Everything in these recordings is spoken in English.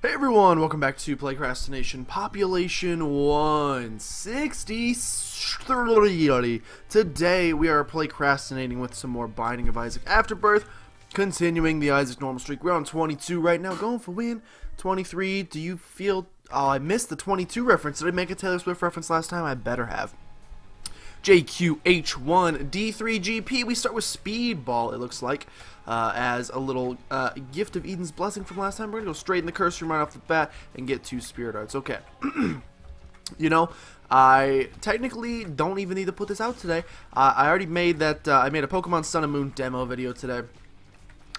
Hey everyone, welcome back to PlaycrastiNation. Population 163. Today we are playcrastinating with some more Binding of Isaac Afterbirth, continuing the Isaac normal streak. We're on 22 right now, going for win. 23, do you feel... Oh, I missed the 22 reference. Did I make a Taylor Swift reference last time? I better have. JQH1D3GP. We start with Speedball, it looks like, as a little gift of Eden's blessing from last time. We're going to go straight in the curse room right off the bat and get 2 Spirit Arts. Okay. You know, I technically don't even need to put this out today. I already made that, I made a Pokemon Sun and Moon demo video today.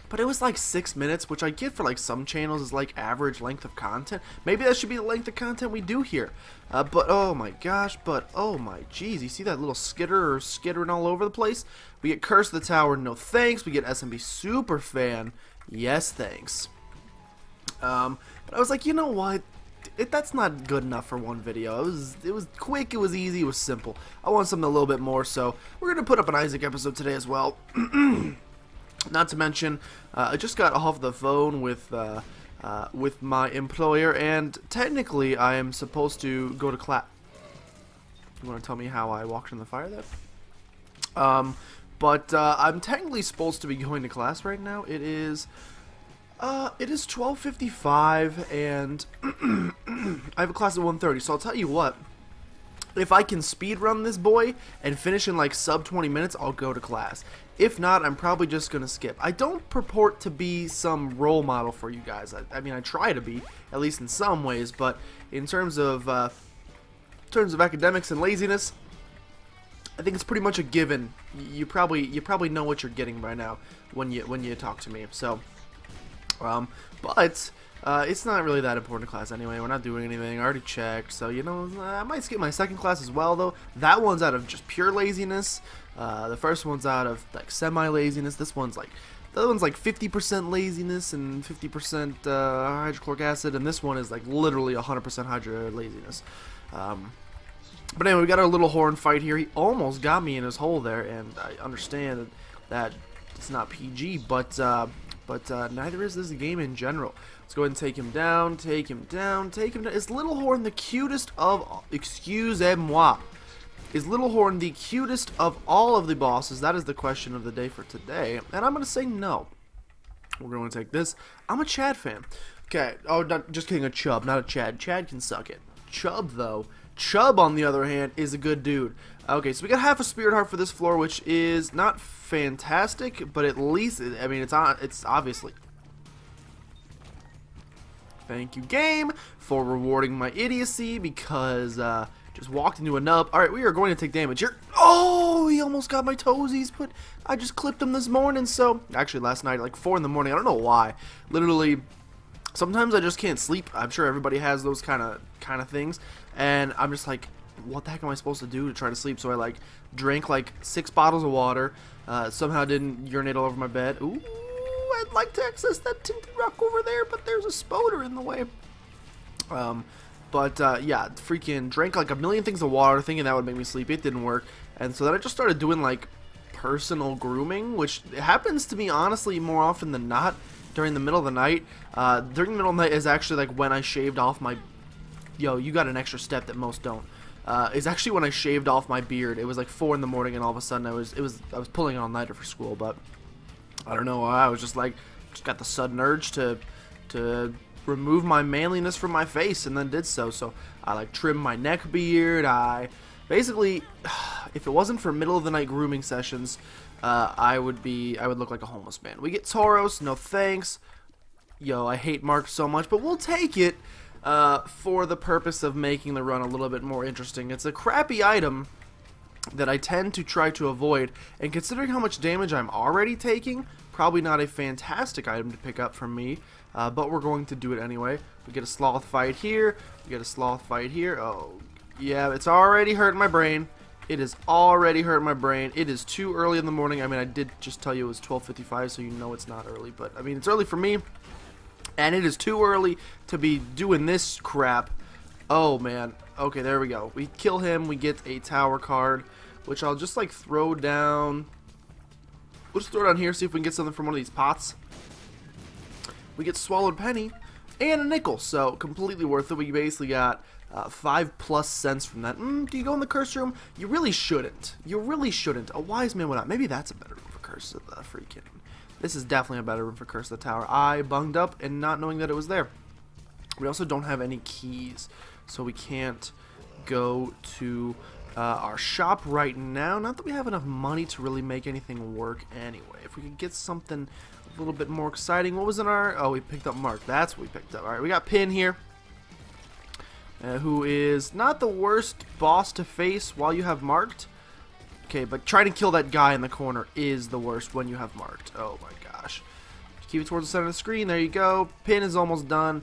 But it was like 6 minutes, which I get for like some channels is like average length of content. Maybe that should be the length of content we do here. But oh my gosh, oh my jeez, you see that little skittering all over the place? We get Curse of the Tower, no thanks. We get SMB Superfan, yes thanks. But I was like, you know what? That's not good enough for one video. It was quick, it was easy, it was simple. I want something a little bit more, so we're gonna put up an Isaac episode today as well. Not to mention, I just got off the phone with my employer, and technically I am supposed to go to class. You want to tell me how I walked in the fire there? But I'm technically supposed to be going to class right now. It is 12:55, and I have a class at 1:30. So I'll tell you what. If I can speed run this boy and finish in like sub 20 minutes, I'll go to class. If not, I'm probably just gonna skip. I don't purport to be some role model for you guys. I mean, I try to be, at least in some ways, but in terms of academics and laziness, I think it's pretty much a given. You probably know what you're getting by now when you talk to me. So, but. It's not really that important class anyway. We're not doing anything. I already checked. So, you know, I might skip my second class as well, though. That one's out of just pure laziness. The first one's out of, like, semi-laziness. This one's, like, the other one's, like, 50% laziness and 50% hydrochloric acid. And this one is, like, literally 100% hydro laziness. But anyway, we got our little horn fight here. He almost got me in his hole there. And I understand that it's not PG, but neither is this game in general. Let's go ahead and take him down, take him down, take him down. Is Little Horn the cutest of... Excusez-moi. Is Little Horn the cutest of all of the bosses? That is the question of the day for today. And I'm going to say no. We're going to take this. I'm a Chad fan. Okay. Oh, not, just kidding. A Chub, not a Chad. Chad can suck it. Chub, though. Chub, on the other hand, is a good dude. Okay, so we got half a Spirit Heart for this floor, which is not fantastic, but at least, I mean, it's obviously... Thank you, game, for rewarding my idiocy, because, just walked into a nub. Alright, we are going to take damage here. Oh, he almost got my toesies, but I just clipped him this morning, so... Actually, last night, like 4 in the morning, I don't know why. Literally, sometimes I just can't sleep. I'm sure everybody has those kind of things, and I'm just like... What the heck am I supposed to do to try to sleep? So I like drank like 6 bottles of water, somehow didn't urinate all over my bed. Ooh, I'd like to access that tinted rock over there, but there's a spoder in the way. Yeah, freaking drank like a million things of water thinking that would make me sleep. It didn't work. And so then I just started doing like personal grooming, which happens to me honestly more often than not during the middle of the night. During the middle of the night is actually like when I shaved off my... Yo, you got an extra step that most don't. Is actually when I shaved off my beard. It was like 4 in the morning, and all of a sudden I was pulling an all-nighter for school. But I don't know. I was just like, got the sudden urge to remove my manliness from my face, and then did so. So I like trimmed my neck beard. I basically, if it wasn't for middle of the night grooming sessions, I would look like a homeless man. We get Tauros, no thanks. Yo, I hate Mark so much, but we'll take it. For the purpose of making the run a little bit more interesting. It's a crappy item that I tend to try to avoid, and considering how much damage I'm already taking, probably not a fantastic item to pick up from me, but we're going to do it anyway. We get a sloth fight here, we get a sloth fight here. Oh, yeah, it's already hurting my brain. It is already hurting my brain. It is too early in the morning. I mean, I did just tell you it was 12:55, so you know it's not early, but I mean, it's early for me. And it is too early to be doing this crap. Oh, man. Okay, there we go. We kill him. We get a tower card, which I'll just, like, throw down. We'll just throw it down here, see if we can get something from one of these pots. We get Swallowed Penny. and a nickel, so completely worth it. We basically got 5+ cents from that. Do you go in the curse room? You really shouldn't. You really shouldn't. A wise man would not. Maybe that's a better room for Curse of the freaking. This is definitely a better room for Curse of the Tower. I bunged up and not knowing that it was there. We also don't have any keys, so we can't go to our shop right now. Not that we have enough money to really make anything work anyway. If we could get something a little bit more exciting. What was in our... Oh, we picked up Mark. That's what we picked up. Alright, we got Pin here. Who is not the worst boss to face while you have marked. Okay, but trying to kill that guy in the corner is the worst when you have marked. Oh my gosh. Keep it towards the center of the screen. There you go. Pin is almost done.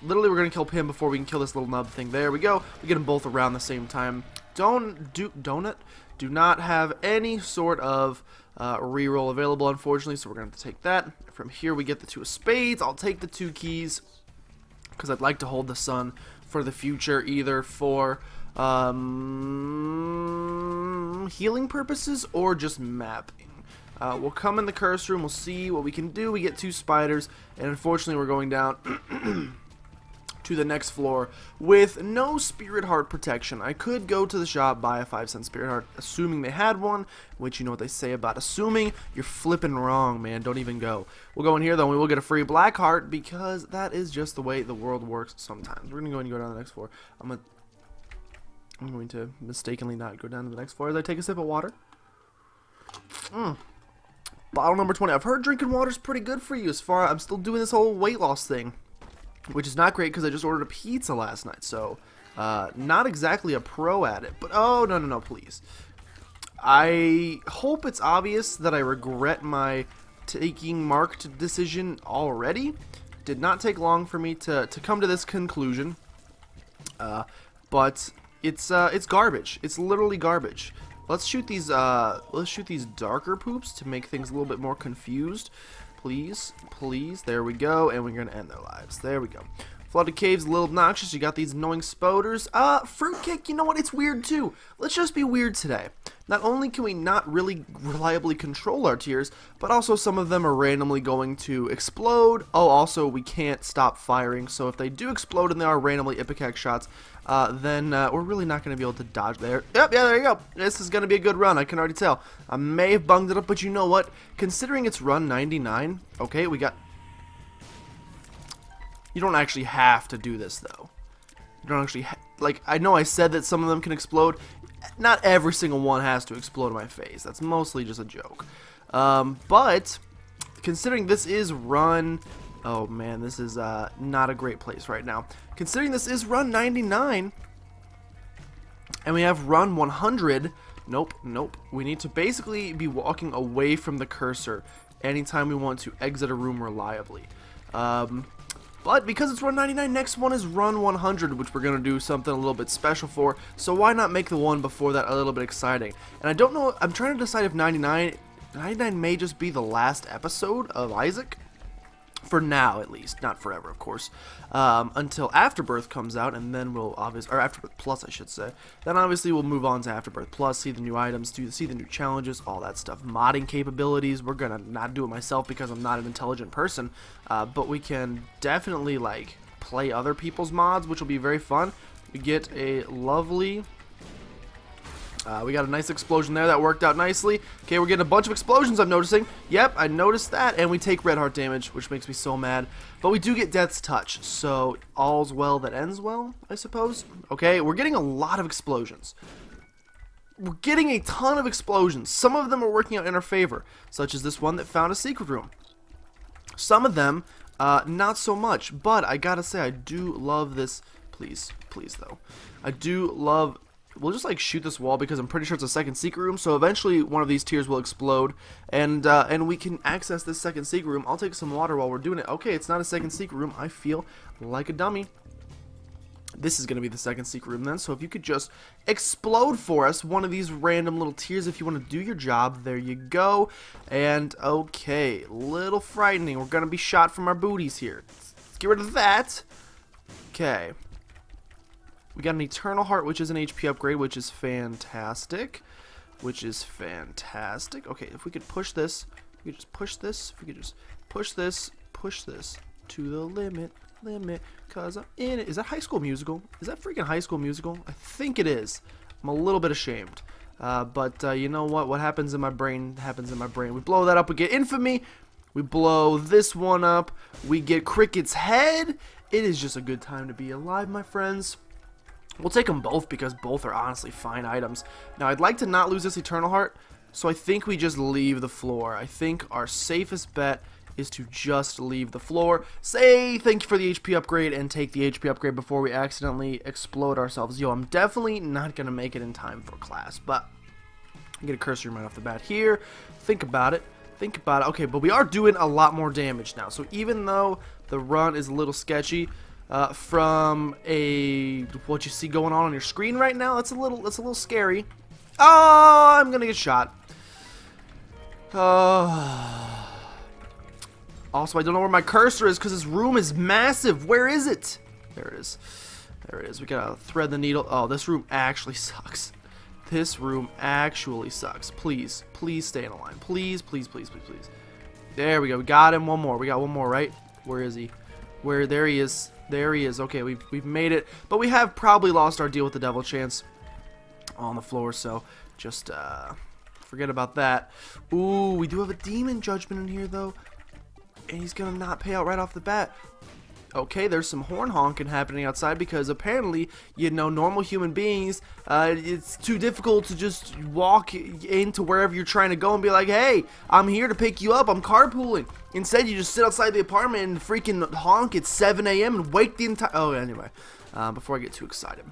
Literally, we're going to kill Pin before we can kill this little nub thing. There we go. We get them both around the same time. Do not have any sort of reroll available, unfortunately, so we're going to have to take that. From here, we get the 2 of spades. I'll take the 2 keys because I'd like to hold the sun for the future, either for healing purposes or just mapping. We'll come in the curse room, we'll see what we can do. We get 2 spiders, and unfortunately we're going down to the next floor with no spirit heart protection. I could go to the shop, buy a 5-cent spirit heart, assuming they had one, which you know what they say about assuming. You're flipping wrong, man. Don't even go. We'll go in here, though, and we will get a free black heart because that is just the way the world works sometimes. We're going to go ahead and go down to the next floor. I'm going to mistakenly not go down to the next floor as I take a sip of water. Bottle number 20. I've heard drinking water is pretty good for you as far... I'm still doing this whole weight loss thing, which is not great because I just ordered a pizza last night, so not exactly a pro at it. But oh, no, please. I hope it's obvious that I regret my taking marked decision already. Did not take long for me to come to this conclusion, but it's garbage. It's literally garbage. Let's shoot these darker poops to make things a little bit more confused. Please, please. There we go. And we're going to end their lives. There we go. Flooded Cave's a little obnoxious. You got these annoying spoders. Fruitcake, you know what? It's weird too. Let's just be weird today. Not only can we not really reliably control our tiers, but also some of them are randomly going to explode. Oh, also, we can't stop firing. So if they do explode and they are randomly Ipecac shots, then we're really not going to be able to dodge there. Yep, yeah, there you go. This is going to be a good run. I can already tell. I may have bunged it up, but you know what? Considering it's run 99, okay, we got... You don't actually have to do this, though. You don't actually... Like, I know I said that some of them can explode. Not every single one has to explode in my face. That's mostly just a joke. But, considering this is run... Oh, man, this is not a great place right now. Considering this is run 99, and we have run 100... Nope. We need to basically be walking away from the cursor anytime we want to exit a room reliably. But because it's run 99, next one is run 100, which we're going to do something a little bit special for. So why not make the one before that a little bit exciting? And I don't know, I'm trying to decide if 99 may just be the last episode of Isaac. For now, at least. Not forever, of course. Until Afterbirth comes out, and then we'll obviously... Or Afterbirth Plus, I should say. Then obviously we'll move on to Afterbirth Plus, see the new items, see the new challenges, all that stuff. Modding capabilities. We're gonna not do it myself because I'm not an intelligent person. But we can definitely, like, play other people's mods, which will be very fun. We get a lovely... we got a nice explosion there. That worked out nicely. Okay, we're getting a bunch of explosions, I'm noticing. Yep, I noticed that. And we take red heart damage, which makes me so mad. But we do get Death's Touch, so all's well that ends well, I suppose. Okay, we're getting a lot of explosions. We're getting a ton of explosions. Some of them are working out in our favor, such as this one that found a secret room. Some of them, not so much. But I gotta say, I do love this. Please, though. I do love... We'll just like shoot this wall because I'm pretty sure it's a second secret room. So eventually one of these tiers will explode, and we can access this second secret room. I'll take some water while we're doing it. Okay, it's not a second secret room. I feel like a dummy. This is going to be the second secret room then. So if you could just explode for us one of these random little tiers if you want to do your job. There you go. And okay, little frightening. We're going to be shot from our booties here. Let's get rid of that. Okay. We got an Eternal Heart, which is an HP upgrade, which is fantastic. Okay, if we could push this, if we could just push this to the limit. limit, cause I'm in it. Is that High School Musical? Is that freaking High School Musical? I think it is. I'm a little bit ashamed. But you know what? What happens in my brain happens in my brain. We blow that up, we get Infamy. We blow this one up. We get Cricket's head. It is just a good time to be alive, my friends. We'll take them both because both are honestly fine items. Now, I'd like to not lose this Eternal Heart, so I think we just leave the floor. I think our safest bet is to just leave the floor. Say thank you for the HP upgrade and take the HP upgrade before we accidentally explode ourselves. Yo, I'm definitely not going to make it in time for class, but I get a curse room right off the bat here. Think about it. Think about it. Okay, but we are doing a lot more damage now. So even though the run is a little sketchy, from what you see going on your screen right now, that's a little scary. Oh, I'm gonna get shot. Also, I don't know where my cursor is because this room is massive. Where is it? There it is. There it is. We gotta thread the needle. Oh, this room actually sucks. This room actually sucks. Please, please stay in a line. Please, please, please, please, please. There we go. We got him. One more. We got one more, right? Where is he? There he is. There he is. Okay, we've made it. But we have probably lost our deal with the devil chance on the floor, so just forget about that. Ooh, we do have a demon judgment in here, though. And he's going to not pay out right off the bat. Okay, there's some horn honking happening outside because apparently, you know, normal human beings, it's too difficult to just walk into wherever you're trying to go and be like, hey, I'm here to pick you up, I'm carpooling. Instead, you just sit outside the apartment and freaking honk at 7 a.m. and wake the entire... Oh, anyway, before I get too excited.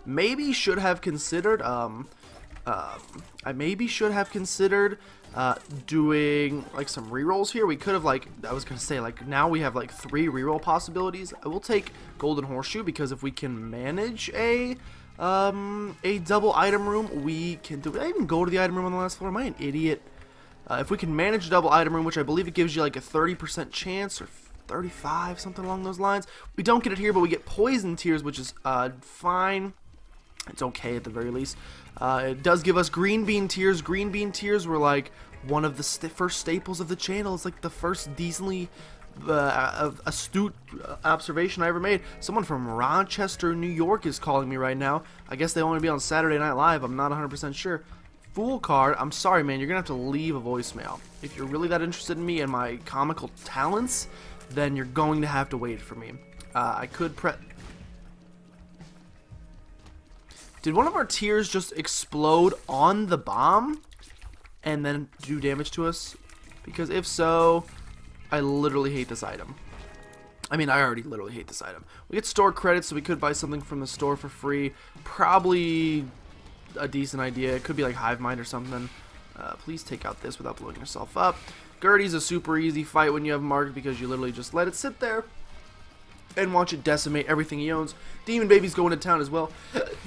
Maybe should have considered, doing like some rerolls here. We could have, like, I was gonna say, like, now we have like 3 reroll possibilities. I will take Golden Horseshoe because if we can manage a double item room, we can do it. Did I even go to the item room on the last floor? Am I an idiot? If we can manage a double item room, which I believe it gives you like a 30% chance or 35, something along those lines. We don't get it here, but we get Poison Tears, which is fine. It's okay at the very least. It does give us Green Bean Tears. Green Bean Tears were like one of the first staples of the channel. It's like the first decently astute observation I ever made. Someone from Rochester, New York is calling me right now. I guess they want to be on Saturday Night Live. I'm not 100% sure. Fool card. I'm sorry, man. You're going to have to leave a voicemail. If you're really that interested in me and my comical talents, then you're going to have to wait for me. I could Did one of our tears just explode on the bomb and then do damage to us? Because if so, I literally hate this item. I mean, I already literally hate this item. We get store credits, so we could buy something from the store for free. Probably a decent idea. It could be like Hive Mind or something. Please take out this without blowing yourself up. Gertie's a super easy fight when you have marked because you literally just let it sit there and watch it decimate everything he owns. Demon Baby's going to town as well.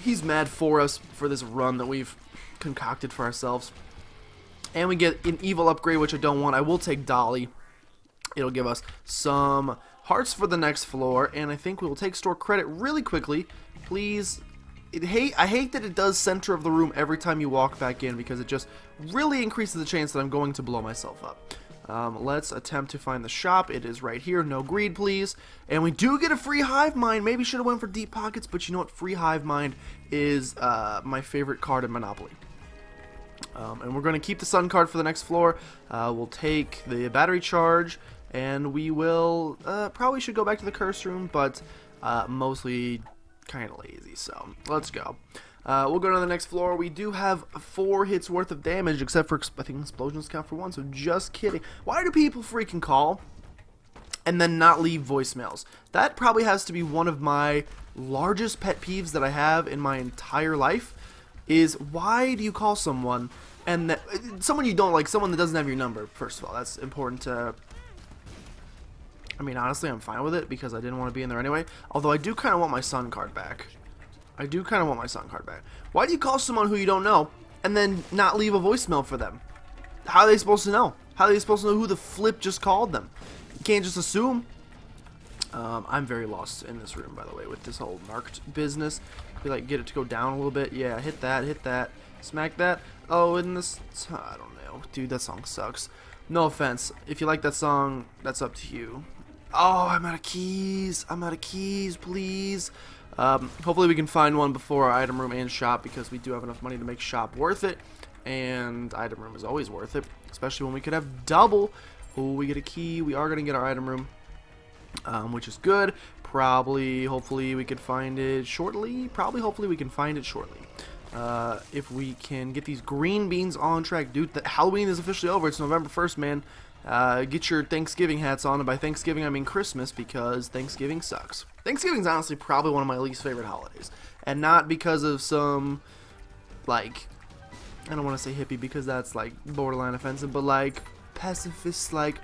He's mad for us for this run that we've concocted for ourselves. And we get an evil upgrade, which I don't want. I will take Dolly. It'll give us some hearts for the next floor, and I think we will take store credit really quickly. Please. I hate that it does center of the room every time you walk back in because it just really increases the chance that I'm going to blow myself up. Let's attempt to find the shop. It is right here. No greed, please. And we do get a free Hive Mind. Maybe should have went for Deep Pockets, but you know what? Free Hive Mind is my favorite card in Monopoly. And we're going to keep the Sun card for the next floor. We'll take the battery charge, and we will probably should go back to the curse room, but mostly kind of lazy. So let's go. We'll go to the next floor. We do have 4 hits worth of damage, except for, I think, explosions count for 1, so just kidding. Why do people freaking call and then not leave voicemails? That probably has to be one of my largest pet peeves that I have in my entire life, is why do you call someone and that, someone you don't like, someone that doesn't have your number, first of all. That's important to... I mean, honestly, I'm fine with it because I didn't want to be in there anyway, although I do kind of want my Sun card back. I do kind of want my Sun card back. Why do you call someone who you don't know and then not leave a voicemail for them? How are they supposed to know? How are they supposed to know who the flip just called them? You can't just assume. I'm very lost in this room, by the way, with this whole marked business. Feel like get it to go down a little bit. Yeah, hit that, smack that. Oh, and this, I don't know. Dude, that song sucks. No offense. If you like that song, that's up to you. Oh, I'm out of keys. I'm out of keys, please. Hopefully we can find one before our item room and shop, because we do have enough money to make shop worth it. And item room is always worth it, especially when we could have double. Oh, we get a key. We are going to get our item room, which is good. Probably, hopefully we can find it shortly. Hopefully we can find it shortly. If we can get these green beans on track. Dude, Halloween is officially over. It's November 1st, man. Get your Thanksgiving hats on, and by Thanksgiving I mean Christmas, because Thanksgiving sucks. Thanksgiving's honestly probably one of my least favorite holidays, and not because of some, like, I don't want to say hippie because that's like borderline offensive, but like pacifists, like,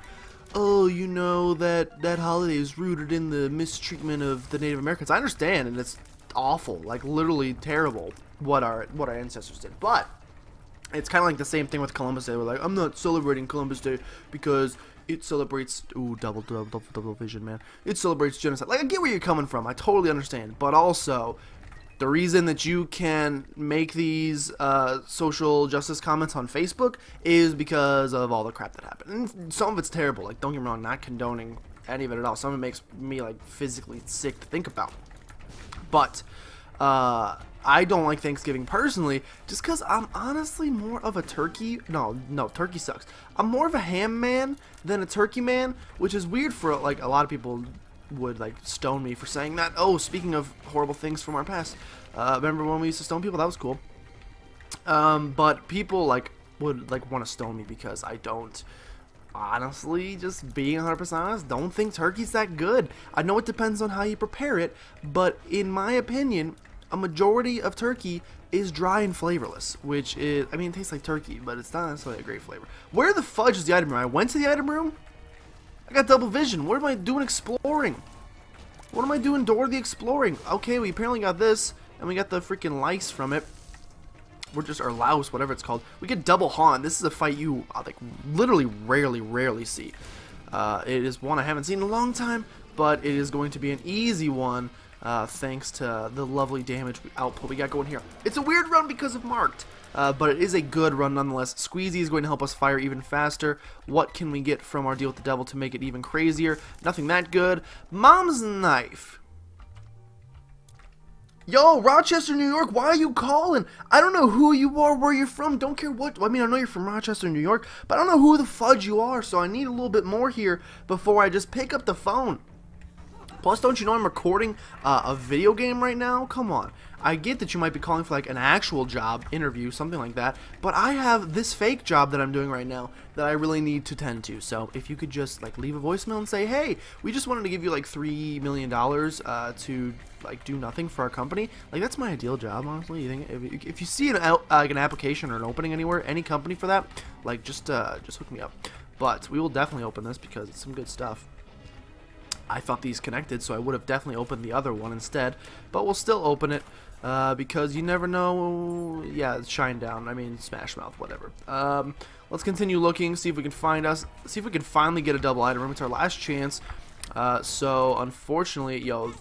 oh, you know, that holiday is rooted in the mistreatment of the Native Americans. I understand, and it's awful, like literally terrible what our ancestors did, but it's kind of like the same thing with Columbus Day. We're like, I'm not celebrating Columbus Day because it celebrates, ooh, double vision, man. It celebrates genocide. Like, I get where you're coming from. I totally understand. But also, the reason that you can make these social justice comments on Facebook is because of all the crap that happened. And some of it's terrible. Like, don't get me wrong, not condoning any of it at all. Some of it makes me, like, physically sick to think about. But, I don't like Thanksgiving personally, just because I'm honestly more of a turkey. No, turkey sucks. I'm more of a ham man than a turkey man, which is weird for, like, a lot of people would, like, stone me for saying that. Oh, speaking of horrible things from our past, remember when we used to stone people? That was cool. But people, like, would, like, want to stone me because I don't, honestly, just being 100% honest, don't think turkey's that good. I know it depends on how you prepare it, but in my opinion, a majority of turkey is dry and flavorless, which is, I mean, it tastes like turkey, but it's not necessarily a great flavor. Where the fudge is the item room? I went to the item room. I got double vision. What am I doing exploring? What am I doing Dora the Exploring? Okay, we apparently got this, and we got the freaking lice from it. We're just, or louse, whatever it's called. We get double haunt. This is a fight you, like, literally rarely see. It is one I haven't seen in a long time, but it is going to be an easy one. Thanks to the lovely damage output we got going here. It's a weird run because of marked, but it is a good run nonetheless. Squeezy is going to help us fire even faster. What can we get from our deal with the devil to make it even crazier? Nothing that good. Mom's knife. Yo, Rochester, New York, why are you calling? I don't know who you are, where you're from, don't care what, I mean, I know you're from Rochester, New York, but I don't know who the fudge you are, so I need a little bit more here before I just pick up the phone. Plus, don't you know I'm recording a video game right now? Come on. I get that you might be calling for like an actual job, interview, something like that, but I have this fake job that I'm doing right now that I really need to tend to. So if you could just like leave a voicemail and say, hey, we just wanted to give you like $3 million to like do nothing for our company. Like, that's my ideal job, honestly. You think if you see like an application or an opening anywhere, any company for that, like just hook me up. But we will definitely open this because it's some good stuff. I thought these connected, so I would have definitely opened the other one instead, but we'll still open it because you never know. Yeah, it's Shinedown. I mean, Smash Mouth, whatever. Let's continue looking, see if we can find us, see if we can finally get a double item room. It's our last chance. So unfortunately, yo,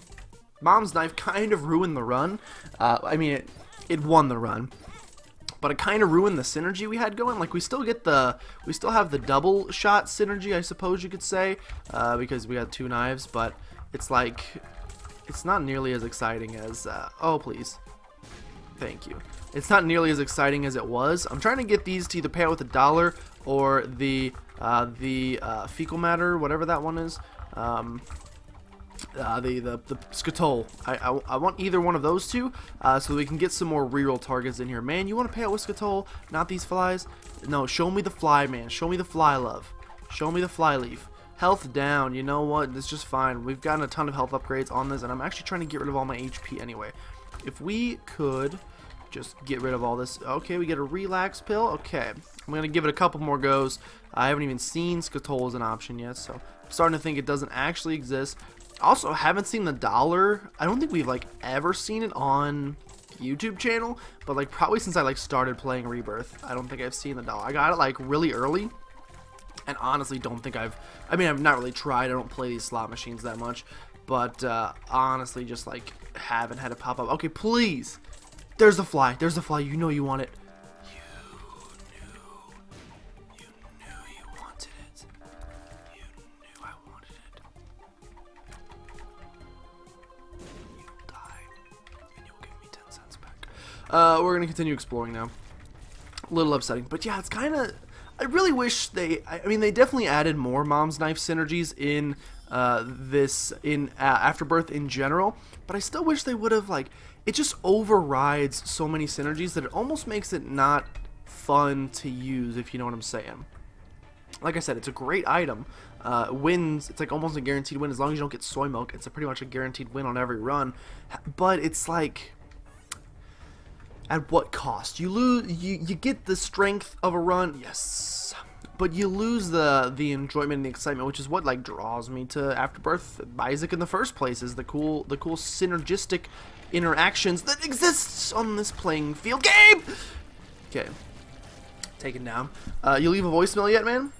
Mom's knife kind of ruined the run. I mean, it won the run, but it kind of ruined the synergy we had going. Like, we still have the double shot synergy, I suppose you could say, because we got two knives, but it's like, it's not nearly as exciting as, oh, please. Thank you. It's not nearly as exciting as it was. I'm trying to get these to either pay out with $1 or the fecal matter, whatever that one is. The Skatoll. I want either one of those two, so we can get some more reroll targets in here. Man, you want to pay out with Skatoll, not these flies? No, show me the fly, man. Show me the fly, love. Show me the fly leaf. Health down. You know what? It's just fine. We've gotten a ton of health upgrades on this, and I'm actually trying to get rid of all my HP anyway. If we could just get rid of all this. Okay, we get a relax pill. Okay, I'm going to give it a couple more goes. I haven't even seen Skatoll as an option yet, so I'm starting to think it doesn't actually exist. Also, haven't seen the $1. I don't think we've like ever seen it on YouTube channel, but like probably since I like started playing Rebirth, I don't think I've seen the $1. I got it like really early, and honestly don't think I've not really tried. I don't play these slot machines that much, but honestly just like haven't had it pop up. Okay, please. There's the fly. There's the fly. You know you want it. We're gonna continue exploring now. A little upsetting, but yeah, it's kind of. I really wish I mean, they definitely added more Mom's Knife synergies in Afterbirth in general, but I still wish they would have, like, it just overrides so many synergies that it almost makes it not fun to use, if you know what I'm saying. Like I said, it's a great item. Wins, it's like almost a guaranteed win as long as you don't get soy milk. It's pretty much a guaranteed win on every run, but it's like, at what cost? You lose. You get the strength of a run, yes, but you lose the enjoyment and the excitement, which is what like draws me to Afterbirth Isaac in the first place. Is the cool synergistic interactions that exists on this playing field game. Okay, taken down. You leave a voicemail yet, man?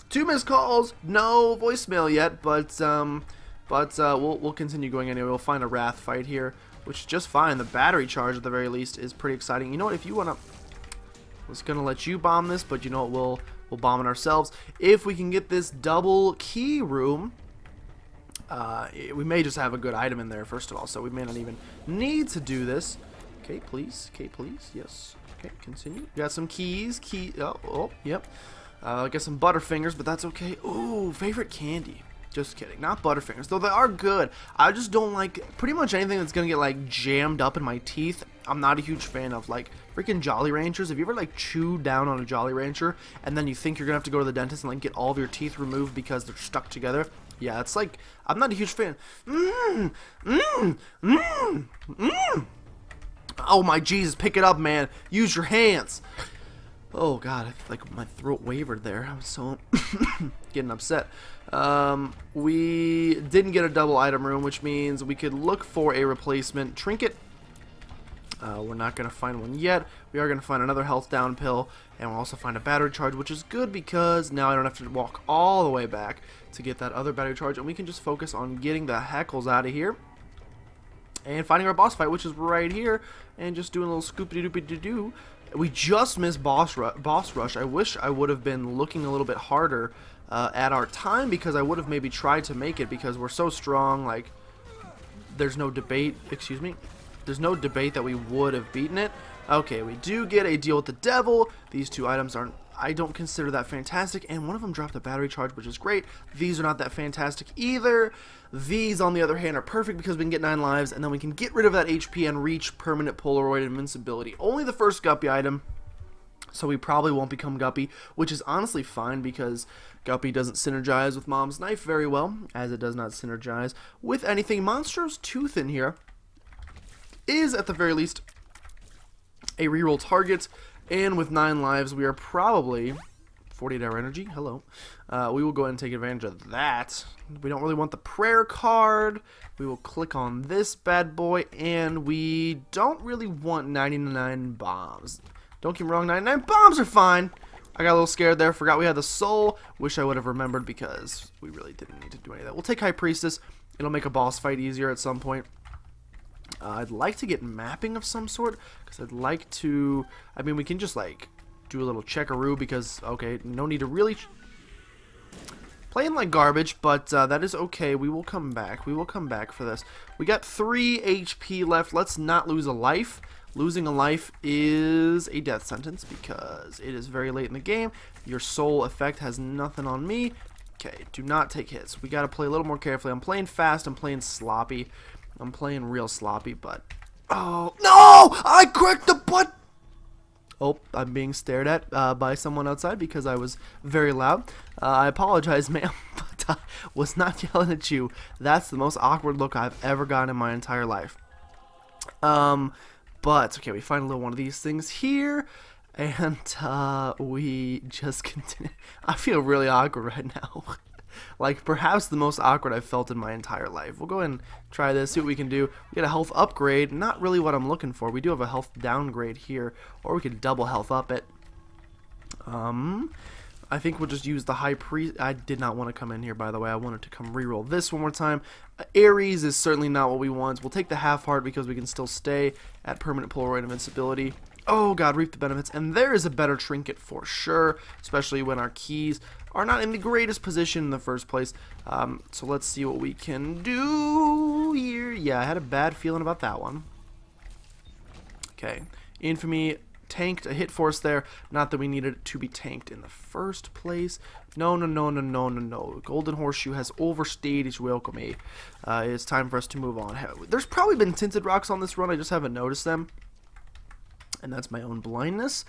2 missed calls, no voicemail yet, but we'll continue going anyway. We'll find a wrath fight here, which is just fine. The battery charge, at the very least, is pretty exciting. You know what? If you want to, I was gonna let you bomb this, but you know what? We'll bomb it ourselves. If we can get this double key room, we may just have a good item in there. First of all, so we may not even need to do this. Okay, please. Okay, please. Yes. Okay, continue. We got some keys. Oh, yep. I got some Butterfingers, but that's okay. Ooh, favorite candy. Just kidding. Not Butterfingers, though they are good. I just don't like pretty much anything that's gonna get like jammed up in my teeth. I'm not a huge fan of, like, freaking Jolly Ranchers. Have you ever like chewed down on a Jolly Rancher and then you think you're gonna have to go to the dentist and like get all of your teeth removed because they're stuck together? Yeah, it's like, I'm not a huge fan. Oh my Jesus, pick it up, man. Use your hands. Oh god, like my throat wavered there. I was so getting upset. We didn't get a double item room, which means we could look for a replacement trinket. We're not going to find one yet. We are going to find another health down pill, and we'll also find a battery charge, which is good because now I don't have to walk all the way back to get that other battery charge, and we can just focus on getting the heckles out of here and finding our boss fight, which is right here, and just doing a little scoopity-doopity-doo. We just missed boss rush. I wish I would have been looking a little bit harder at our time, because I would have maybe tried to make it, because we're so strong. Like, there's no debate. Excuse me. There's no debate that we would have beaten it. Okay, we do get a deal with the devil. These 2 items aren't, I don't consider that fantastic, and one of them dropped a battery charge, which is great. These are not that fantastic either. These, on the other hand, are perfect because we can get 9 lives, and then we can get rid of that HP and reach permanent Polaroid invincibility. Only the first Guppy item, so we probably won't become Guppy, which is honestly fine because Guppy doesn't synergize with Mom's Knife very well, as it does not synergize with anything. Monstro's Tooth in here is, at the very least, a reroll target, and with 9 lives, we are probably 48-hour energy. Hello. We will go ahead and take advantage of that. We don't really want the prayer card. We will click on this bad boy, and we don't really want 99 bombs. Don't get me wrong, 99 bombs are fine. I got a little scared there. Forgot we had the soul. Wish I would have remembered because we really didn't need to do any of that. We'll take High Priestess. It'll make a boss fight easier at some point. I'd like to get mapping of some sort, because I'd like to, I mean, we can just like do a little checkaroo, because, okay, no need to really playing like garbage, but that is okay. We will come back. We will come back for this. We got 3 HP left. Let's not lose a life. Losing a life is a death sentence because it is very late in the game. Your soul effect has nothing on me. Okay, do not take hits. We got to play a little more carefully. I'm playing fast. I'm playing sloppy. I'm playing real sloppy, but... Oh, no! I cracked the butt! Oh, I'm being stared at by someone outside because I was very loud. I apologize, ma'am, but I was not yelling at you. That's the most awkward look I've ever gotten in my entire life. But, okay, we find a little one of these things here, and we just continue. I feel really awkward right now. Like, perhaps the most awkward I've felt in my entire life. We'll go ahead and try this, see what we can do. We get a health upgrade, not really what I'm looking for. We do have a health downgrade here, or we could double health up it. I think we'll just use the High Priest. I did not want to come in here, by the way. I wanted to come reroll this one more time. Ares is certainly not what we want. We'll take the half heart because we can still stay at permanent Polaroid invincibility. Oh god, reap the benefits. And there is a better trinket for sure, especially when our keys are not in the greatest position in the first place. So let's see what we can do here. Yeah, I had a bad feeling about that one. Okay, Infamy tanked a hit force there. Not that we needed it to be tanked in the first place. No, no, no, no, no, no, no. Golden Horseshoe has overstayed its welcome. It's time for us to move on. There's probably been tinted rocks on this run. I just haven't noticed them. And that's my own blindness.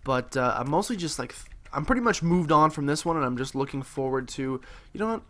But I'm mostly just like, I'm pretty much moved on from this one, and I'm just looking forward to, you know what?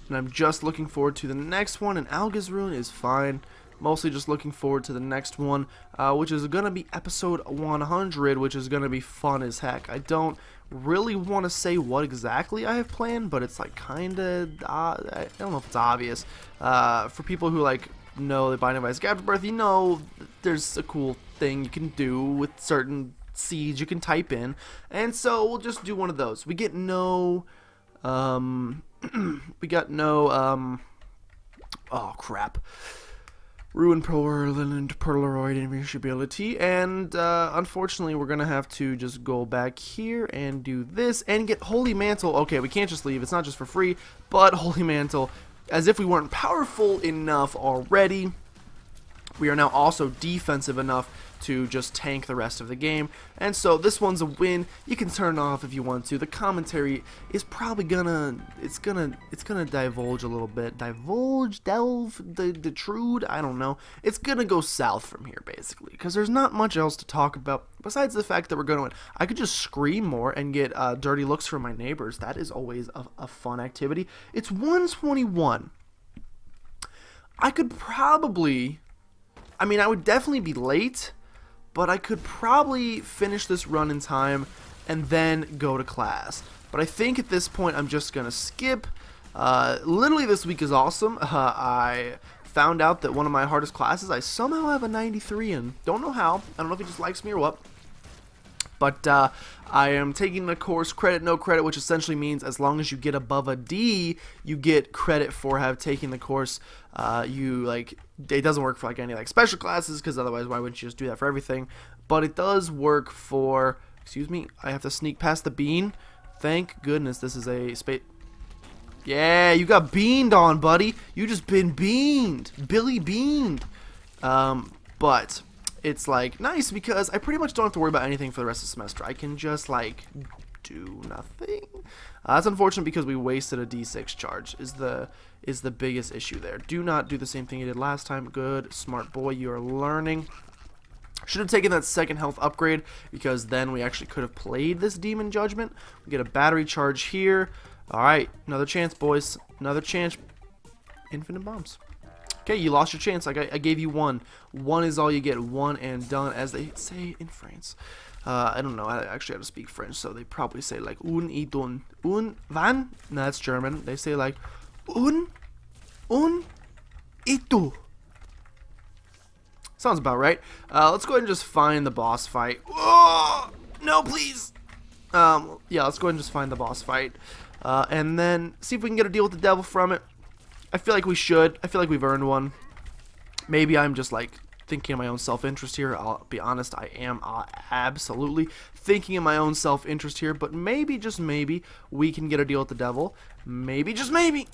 And I'm just looking forward to the next one, and Alga's Rune is fine. Mostly just looking forward to the next one, which is going to be episode 100, which is going to be fun as heck. I don't really want to say what exactly I have planned, but it's like kind of, I don't know if it's obvious. For people who like know the Binding of Isaac Afterbirth, you know there's a cool thing you can do with certain seeds you can type in, and so we'll just do one of those. We get no, we got no, oh crap. Ruin Perland Polaroid invisibility, and unfortunately we're gonna have to just go back here and do this and get Holy Mantle. Okay, we can't just leave, it's not just for free, but Holy Mantle, as if we weren't powerful enough already, we are now also defensive enough to just tank the rest of the game, and so this one's a win. You can turn it off if you want to. The commentary is probably gonna divulge a little bit, detrude, I don't know. It's gonna go south from here basically, because there's not much else to talk about besides the fact that we're gonna win. I could just scream more and get dirty looks from my neighbors. That is always a fun activity. It's 121. I could probably, I mean, I would definitely be late, but I could probably finish this run in time and then go to class. But I think at this point I'm just going to skip. Literally this week is awesome. I found out that one of my hardest classes I somehow have a 93 in. Don't know how. I don't know if he just likes me or what. But I am taking the course Credit No Credit, which essentially means as long as you get above a D, you get credit for taking the course. It doesn't work for like any like special classes, because otherwise why wouldn't you just do that for everything? But it does work for, excuse me, I have to sneak past the bean. Thank goodness this is a space. Yeah, you got beaned on, buddy. You just been beaned. Billy beaned. But it's like nice because I pretty much don't have to worry about anything for the rest of the semester. I can just like do nothing. That's unfortunate because we wasted a D6 charge is the biggest issue there. Do not do the same thing you did last time. Good, smart boy, you are learning. Should have taken that second health upgrade, because then we actually could have played this Demon Judgment. We get a battery charge here. Alright, another chance, boys. Another chance. Infinite bombs. Okay, you lost your chance. I gave you one. One is all you get. One and done, as they say in France. I don't know. I actually have to speak French, so they probably say like un et dun. Un, van? No, that's German. They say like un et du. Sounds about right. Let's go ahead and just find the boss fight. Oh, no, please. Yeah, let's go ahead and just find the boss fight. And then see if we can get a deal with the devil from it. I feel like we should. I feel like we've earned one. Maybe I'm just like thinking of my own self-interest here. I'll be honest, I am absolutely thinking of my own self-interest here. But maybe, just maybe, we can get a deal with the devil. Maybe, just maybe.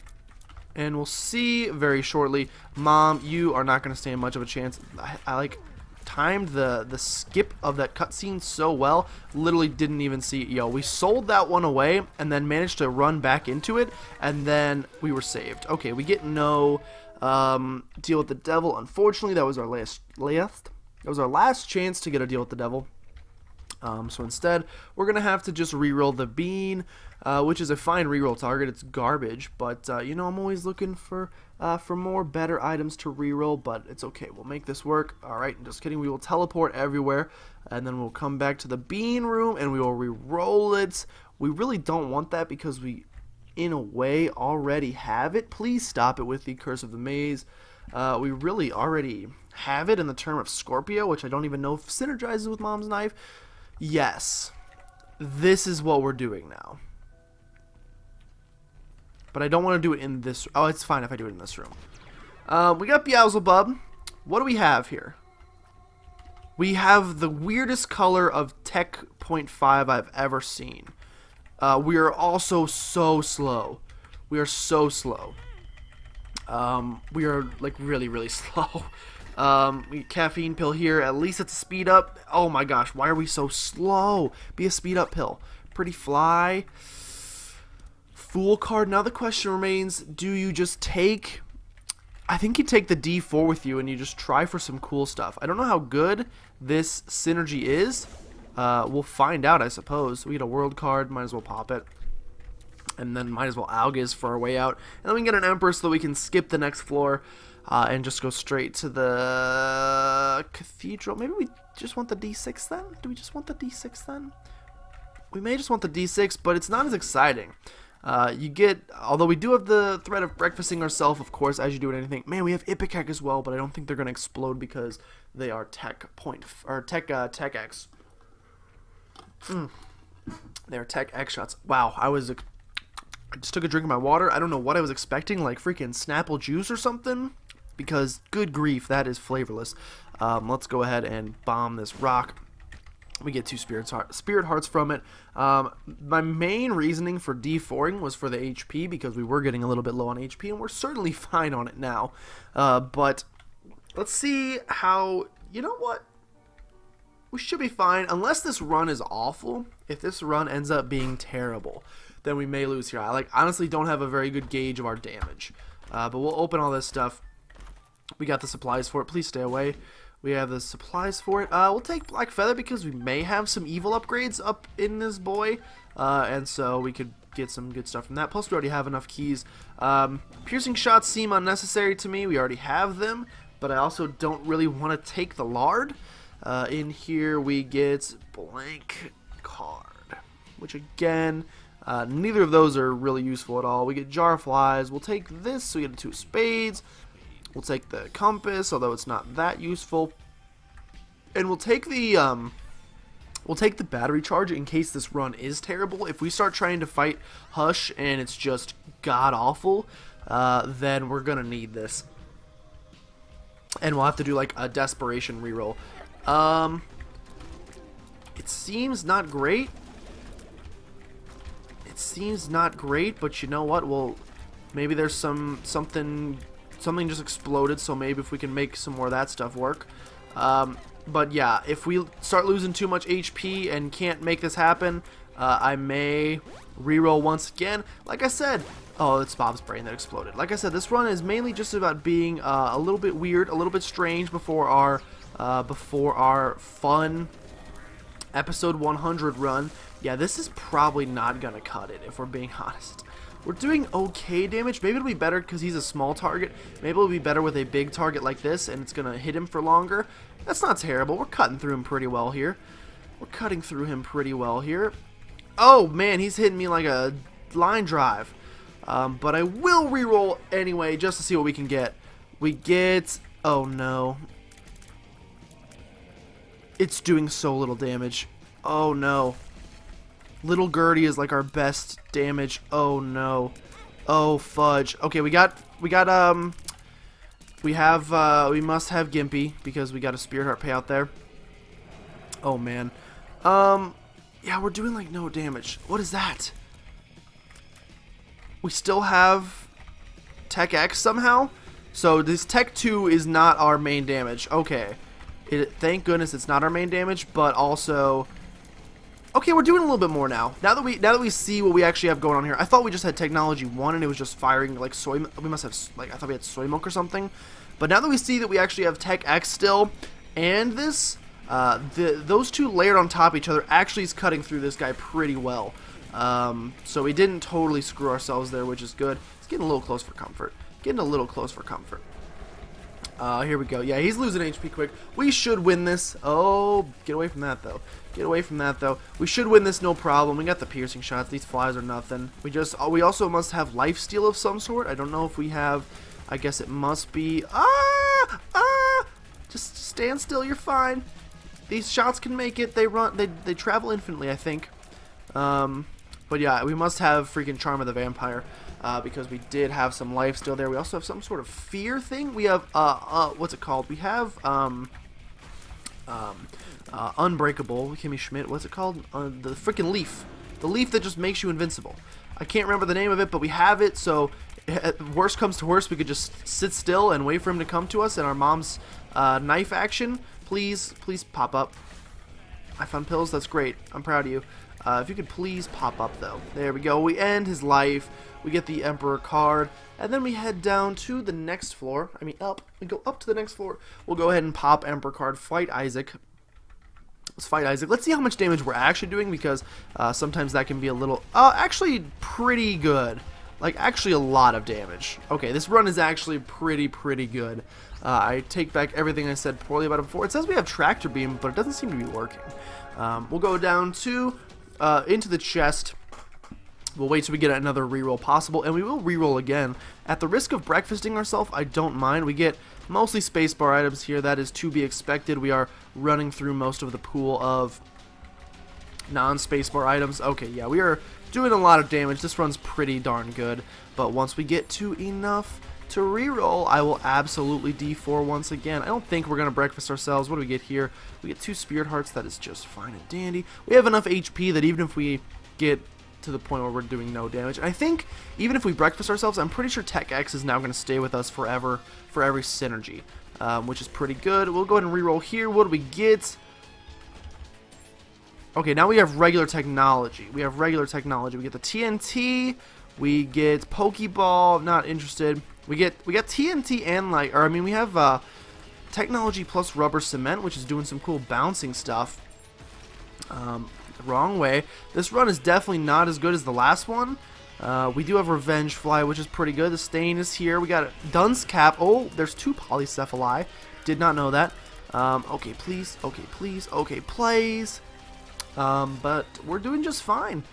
And we'll see very shortly. Mom, you are not going to stand much of a chance. I like timed the skip of that cutscene so well. Literally didn't even see it. Yo, we sold that one away and then managed to run back into it, and then we were saved. Okay, we get no deal with the devil. Unfortunately, that was our last chance to get a deal with the devil. So instead, we're going to have to just reroll the bean, which is a fine reroll target. It's garbage, but, you know, I'm always looking for more better items to reroll, but it's okay. We'll make this work. All right, just kidding. We will teleport everywhere, and then we'll come back to the bean room, and we will reroll it. We really don't want that because we, in a way, already have it. Please stop it with the Curse of the Maze. We really already have it in the term of Scorpio, which I don't even know if synergizes with Mom's Knife. Yes, this is what we're doing now. But I don't want to do it in this. Oh, it's fine if I do it in this room. We got Beelzebub. What do we have here? We have the weirdest color of Tech 0.5 I've ever seen. We are also so slow. We are so slow. We are like really, really slow. Caffeine pill here. At least it's a speed up. Oh my gosh, why are we so slow? Be a speed up pill. Pretty fly. Fool card. Now the question remains, do you just take... I think you take the D4 with you and you just try for some cool stuff. I don't know how good this synergy is. We'll find out, I suppose. We get a world card. Might as well pop it. And then might as well Algiz for our way out. And then we can get an Emperor so that we can skip the next floor and just go straight to the Cathedral. Maybe we just want the D6 then? Do we just want the D6 then? We may just want the D6, but it's not as exciting. You get, although we do have the threat of breakfasting ourselves, of course, as you do in anything. Man, we have Ipecac as well, but I don't think they're going to explode because they are tech X. They're tech X shots. Wow, I just took a drink of my water. I don't know what I was expecting, like freaking Snapple juice or something, because good grief, that is flavorless. Let's go ahead and bomb this rock. We get 2 spirit hearts from it. My main reasoning for D4ing was for the HP, because we were getting a little bit low on HP, and we're certainly fine on it now. But let's see how... You know what? We should be fine, unless this run is awful. If this run ends up being terrible, then we may lose here. I honestly don't have a very good gauge of our damage. But we'll open all this stuff. We got the supplies for it. Please stay away. We have the supplies for it. We'll take Black Feather because we may have some evil upgrades up in this boy. And so we could get some good stuff from that. Plus we already have enough keys. Piercing shots seem unnecessary to me. We already have them. But I also don't really want to take the lard. In here we get blank card. Which again, neither of those are really useful at all. We get jar flies. We'll take this so we get 2 spades. We'll take the compass, although it's not that useful, and we'll take the battery charge in case this run is terrible. If we start trying to fight Hush and it's just god awful, then we're gonna need this, and we'll have to do like a desperation reroll. It seems not great. It seems not great, but you know what? Well, maybe there's something just exploded, so maybe if we can make some more of that stuff work. But yeah, if we start losing too much HP and can't make this happen, I may reroll once again. Like I said, oh, it's Bob's brain that exploded. Like I said, this run is mainly just about being a little bit weird, a little bit strange before our fun episode 100 run. Yeah, this is probably not gonna cut it, if we're being honest. We're doing okay damage. Maybe it'll be better because he's a small target. Maybe it'll be better with a big target like this, and it's going to hit him for longer. That's not terrible. We're cutting through him pretty well here. Oh, man, he's hitting me like a line drive. But I will reroll anyway, just to see what we can get. We get... Oh, no. It's doing so little damage. Oh, no. Little Gertie is like our best damage. Oh no. Oh fudge. Okay, we must have Gimpy because we got a Spirit Heart payout there. Oh man. Yeah, we're doing like no damage. What is that? We still have Tech X somehow? So this Tech 2 is not our main damage. Okay. Thank goodness it's not our main damage, but also... Okay, we're doing a little bit more now. Now that we see what we actually have going on here. I thought we just had technology 1 and it was just firing like soy. We must have like, I thought we had soy milk or something. But now that we see that we actually have Tech X still, and this, those two layered on top of each other actually is cutting through this guy pretty well. So we didn't totally screw ourselves there, which is good. It's getting a little close for comfort. Here we go. Yeah, he's losing HP quick. We should win this. Oh, get away from that, though. We should win this, no problem. We got the piercing shots. These flies are nothing. We also must have lifesteal of some sort. I don't know if we have. I guess it must be. Just stand still. You're fine. These shots can make it. They run. They travel infinitely, I think. But yeah, we must have freaking Charm of the Vampire. Because we did have some life still there. We also have some sort of fear thing. We have, what's it called? We have, Unbreakable. Kimmy Schmidt. What's it called? The freaking leaf. The leaf that just makes you invincible. I can't remember the name of it, but we have it, so worst comes to worst, we could just sit still and wait for him to come to us, and our mom's knife action. Please pop up. I found pills. That's great. I'm proud of you. If you could please pop up, though. There we go. We end his life. We get the Emperor card. And then we head down to the next floor. I mean, up. We go up to the next floor. We'll go ahead and pop Emperor card. Fight Isaac. Let's fight Isaac. Let's see how much damage we're actually doing, because sometimes that can be a little... actually pretty good. Like, actually a lot of damage. Okay, this run is actually pretty good. I take back everything I said poorly about it before. It says we have Tractor Beam, but it doesn't seem to be working. We'll go down to into the chest. We'll wait till we get another reroll possible, and we will reroll again. At the risk of breakfasting ourselves, I don't mind. We get mostly spacebar items here. That is to be expected. We are running through most of the pool of non-spacebar items. Okay, yeah, we are doing a lot of damage. This run's pretty darn good, but once we get to enough to reroll, I will absolutely D4 once again. I don't think we're going to breakfast ourselves. What do we get here? We get 2 Spirit Hearts. That is just fine and dandy. We have enough HP that even if we get to the point where we're doing no damage, and I think even if we breakfast ourselves, I'm pretty sure Tech X is now going to stay with us forever for every synergy, which is pretty good. We'll go ahead and reroll here. What do we get? Okay, now we have regular technology. We have regular technology. We get the TNT. We get Pokeball. Not interested. We got TNT and we have technology plus rubber cement, which is doing some cool bouncing stuff. Wrong way. This run is definitely not as good as the last one. We do have Revenge Fly, which is pretty good. The Stain is here. We got a Dunce Cap. Oh, there's 2 Polycephali. Did not know that. Okay, please. Okay, please. Okay, please. But we're doing just fine.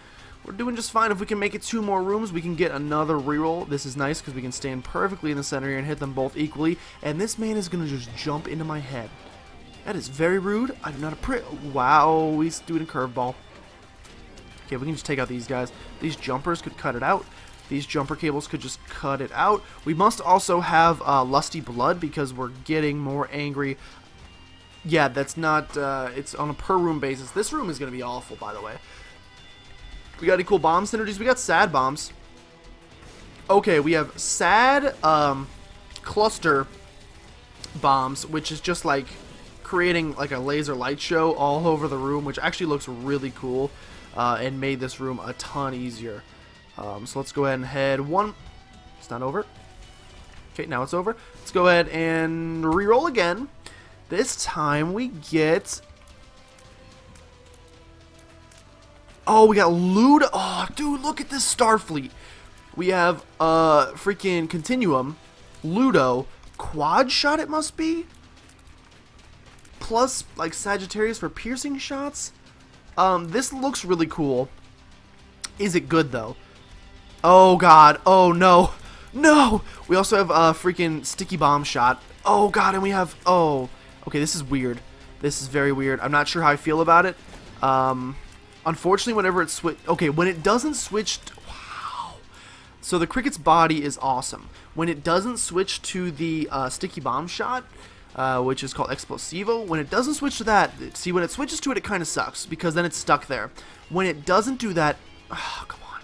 We're doing just fine. If we can make it 2 more rooms, we can get another reroll. This is nice because we can stand perfectly in the center here and hit them both equally. And this man is going to just jump into my head. That is very rude. I'm not wow, he's doing a curveball. Okay, we can just take out these guys. These jumpers could cut it out. These jumper cables could just cut it out. We must also have Lusty Blood because we're getting more angry. Yeah, that's not... it's on a per room basis. This room is going to be awful, by the way. We got any cool bomb synergies? We got sad bombs. Okay, we have sad cluster bombs, which is just like creating like a laser light show all over the room, which actually looks really cool and made this room a ton easier. So let's go ahead and head one. It's not over. Okay, now it's over. Let's go ahead and reroll again. This time we get... Oh, we got Ludo. Oh, dude, look at this Starfleet. We have freaking Continuum, Ludo, Quad Shot it must be, plus like Sagittarius for piercing shots. This looks really cool. Is it good though? Oh god. Oh no. No. We also have freaking Sticky Bomb Shot. Oh god, and we have okay, this is weird. This is very weird. I'm not sure how I feel about it. Unfortunately, whenever it when it doesn't switch, wow. So the Cricket's body is awesome. When it doesn't switch to the Sticky Bomb Shot, which is called Explosivo, when it doesn't switch to that, see, when it switches to it, it kind of sucks, because then it's stuck there. When it doesn't do that, oh, come on.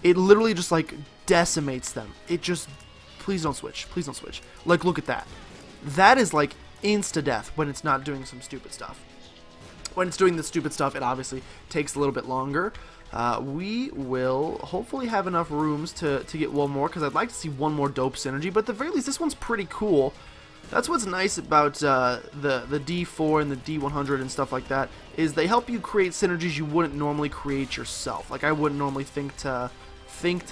It literally just, like, decimates them. It just, please don't switch. Please don't switch. Like, look at that. That is, like, insta-death when it's not doing some stupid stuff. When it's doing the stupid stuff, it obviously takes a little bit longer. We will hopefully have enough rooms to get one more, because I'd like to see one more dope synergy, but at the very least, this one's pretty cool. That's what's nice about the D4 and the D100 and stuff like that, is they help you create synergies you wouldn't normally create yourself. Like, I wouldn't normally think to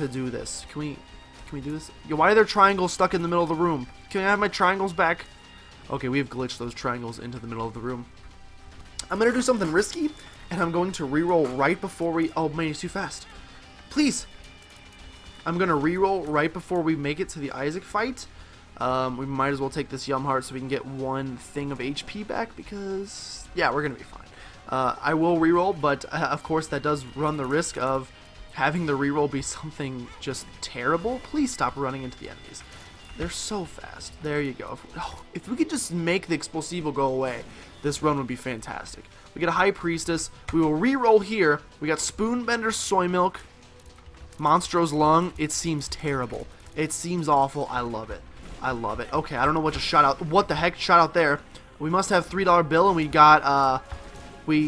do this. Can we do this? Yo, why are there triangles stuck in the middle of the room? Can I have my triangles back? Okay, we have glitched those triangles into the middle of the room. I'm going to do something risky, and I'm going to reroll right before we... Oh, man, he's too fast. Please. I'm going to reroll right before we make it to the Isaac fight. We might as well take this Yum Heart so we can get one thing of HP back, because... Yeah, we're going to be fine. I will reroll, but of course that does run the risk of having the reroll be something just terrible. Please stop running into the enemies. They're so fast. There you go. If we could just make the Explosivo go away, this run would be fantastic. We get a High Priestess. We will re-roll here. We got Spoonbender, Soy Milk, Monstro's Lung. It seems terrible. It seems awful. I love it. I love it. Okay, I don't know what just shot out. What the heck shot out there? We must have $3 bill, and we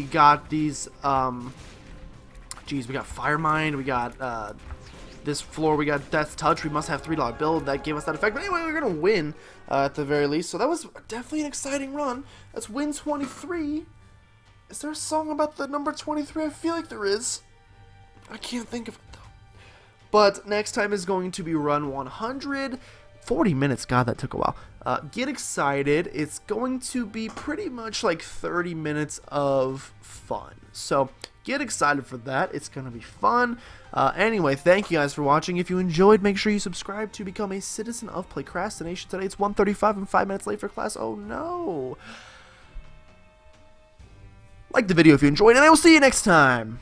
got these, geez, we got Fire Mine, we got, this floor, we got Death's Touch. We must have $3 bill. That gave us that effect. But anyway, we're going to win, at the very least. So that was definitely an exciting run. That's win 23. Is there a song about the number 23? I feel like there is. I can't think of it, though. But next time is going to be run 100. 40 minutes. God, that took a while. Get excited. It's going to be pretty much like 30 minutes of fun. So get excited for that. It's going to be fun. Anyway, thank you guys for watching. If you enjoyed, make sure you subscribe to become a citizen of PlaycrastiNation. Today it's 1:35 and 5 minutes late for class. Oh no. Like the video if you enjoyed, and I will see you next time.